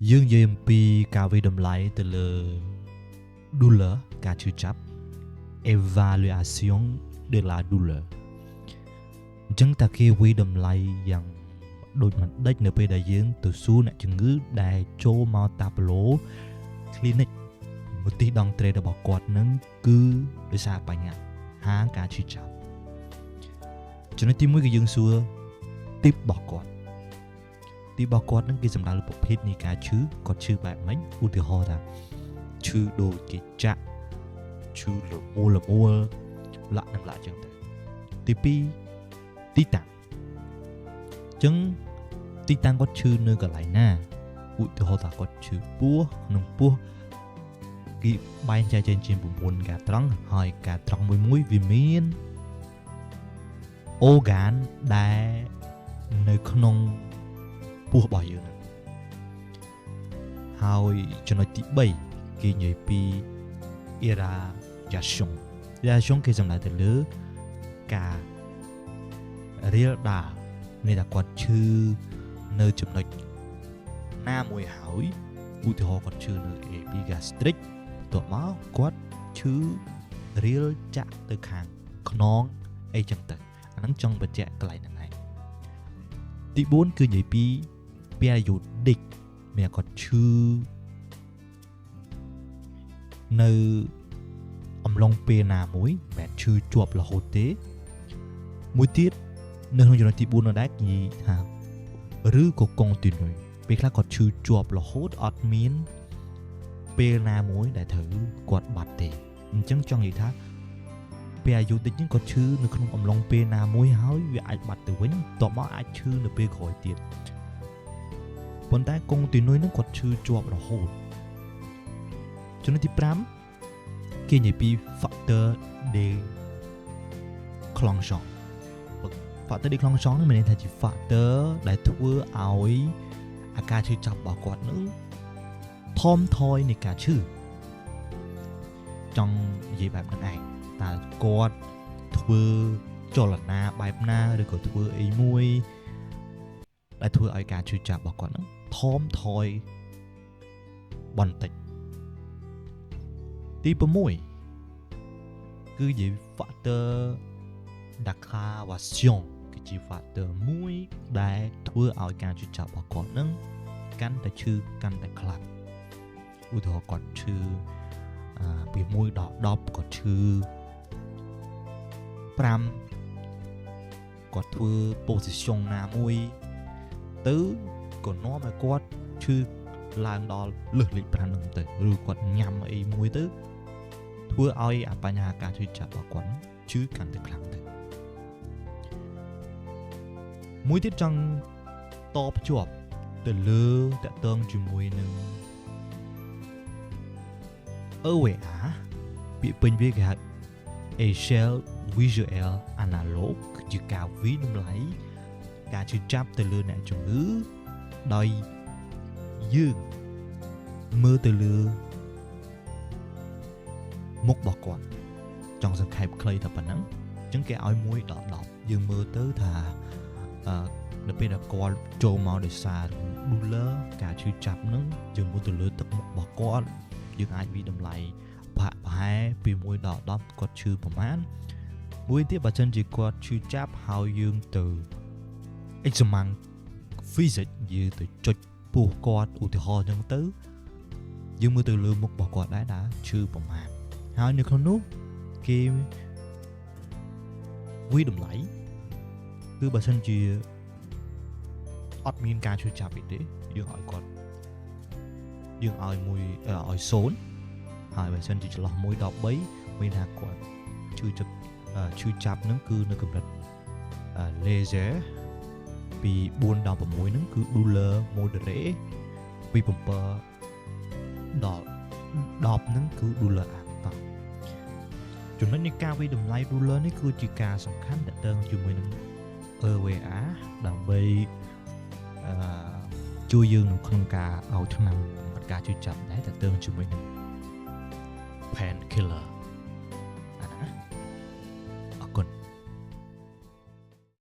យើងនិយាយអំពីការវិតម្លៃទៅលើ douleur ការឈឺចាប់ évaluation de la douleur អញ្ចឹងតើគេវិតម្លៃយ៉ាងដូចមិនដេចនៅពេលដែលយើងទៅសួរអ្នកជំងឺដែលចូលមកតាប្លូ clinic មន្ទីរដងត្រេតរបស់គាត់នឹងគឺដោយសារបញ្ហាការឈឺចាប់ចំណុចទី1គឺយើងសួរ tip របស់គាត់នឹងគេសំដៅលើប្រភេទនៃការឈឺគាត់ឈឺបែបម៉េចឧទាហរណ៍ថាឈឺដូចគេចាក់ឈឺលមូលលាក់អញ្ចឹងទៅទី2ទីតាំងអញ្ចឹងទីតាំងគាត់ឈឺនៅកន្លែងណាឧទាហរណ៍ថាគាត់ឈឺពោះក្នុងពោះគេបែងចែកចេញជា9ការត្រង់ហើយការត្រង់មួយវាមានអូហ្គានដែលនៅក្នុងពោះរបស់យើងហើយចំណុចទី3គេនិយាយពី irradiation គេសំដៅទៅលើការរាលដាលនៃតែគាត់ឈឺនៅចំណុចណាមួយហើយឧទាហរណ៍គាត់ឈឺនៅ epigastric បន្ទាប់មកគាត់ឈឺរាលចាក់ទៅខាងខ្នងអីចឹងទៅអាហ្នឹងចង់បញ្ជាក់កន្លែងហ្នឹងឯងទី4គឺនិយាយពី periodic មានគាត់ឈឺនៅអំឡុងពេលណាមួយមិនមែនឈឺជាប់រហូតទេមួយទៀតនៅក្នុងចំណុចទី4នោះដែរនិយាយថាឬក៏ continue ពេលខ្លះគាត់ឈឺជាប់រហូតអត់មានពេលណាមួយដែលត្រូវគាត់បាត់ទេអញ្ចឹងចង់និយាយថាពេលអាយុតិចហ្នឹងគាត់ឈឺនៅក្នុងអំឡុងពេលណាមួយហើយវាអាចបាត់ទៅវិញតបមកអាចឈឺនៅពេលក្រោយទៀតប៉ុន្តែ continue ហ្នឹងគាត់ឈឺជាប់រហូតចំណុចទី5គេនិយាយពី factor déclenchant factor déclenchant នេះមានន័យថាជា factor ដែលធ្វើឲ្យអាការឈឺចាប់របស់គាត់នឹងថមថយនៃការឈឺចង់និយាយបែបហ្នឹងឯងតើគាត់ធ្វើចលនាបែបណាឬក៏ធ្វើអីមួយដែលធ្វើឲ្យការឈឺចាប់របស់គាត់នឹងថមថយបន្តិចទី6គឺនិយាយ factor d'aggravation គឺជា factor មួយដែលធ្វើឲ្យការឈឺចាប់របស់គាត់នឹងកាន់តែឈឺកាន់តែខ្លាំងឧទាហរណ៍គាត់ឈឺពី1ដល់10គាត់ឈឺ5គាត់ធ្វើ position ណាមួយទៅក៏នាំឲ្យគាត់ឈឺឡើងដល់លើសលេខ5ហ្នឹងទៅឬគាត់ញ៉ាំអីមួយទៅធ្វើឲ្យអាបញ្ហាការឈឺចាប់របស់គាត់ឈឺកាន់តែខ្លាំងទៅមួយទៀតចង់តភ្ជាប់ទៅលើតកតងជាមួយនឹង AVA ពាក្យពេញវាគេហៅ Axial Visual Analog គឺជាការវិតម្លៃការឈឺចាប់ទៅលើអ្នកជំងឺដោយយើងមើលទៅលើមុខរបស់គាត់ចង់សង្ខេបខ្លីតែប៉ុណ្ណឹងអញ្ចឹងគេឲ្យ1ដល់10យើងមើលទៅថានៅពេលដែលគាត់ចូលមកដោយសារ douleur ការឈឺចាប់ហ្នឹងយើងមើលទៅលើទឹកមុខរបស់គាត់យើងអាចវិតម្លៃប្រហែលពី1ដល់10គាត់ឈឺប្រមាណមួយទៀតបើសិនជាគាត់ឈឺចាប់ហើយយើងទៅ examine physics យើងទៅចុចពោះគាត់ឧទាហរណ៍អញ្ចឹងទៅយើងមើលទៅលើមុខរបស់គាត់ដែរឈឺប្រមាណហើយនៅក្នុងនោះគេវិតម្លៃគឺបើសិនជាអត់មានការឈឺចាប់ទេយើងឲ្យគាត់យើងឲ្យ0ហើយបើសិនជាចន្លោះ1ដល់3មានថាគាត់ឈឺចាប់ហ្នឹងគឺនៅកម្រិតlaser ពី4ដល់6ហ្នឹងគឺ douleur moderate ពី7ដល់10ហ្នឹងគឺ douleur acute ចំណុចនៃការវិតម្លៃ douleur នេះគឺជាការសំខាន់ដែលតើជាមួយនឹង AVA ដើម្បីជួយយើងក្នុងការឲ្យថ្នាំបំបាត់ការឈឺចាប់ដែរតើតើជាមួយនឹង painkiller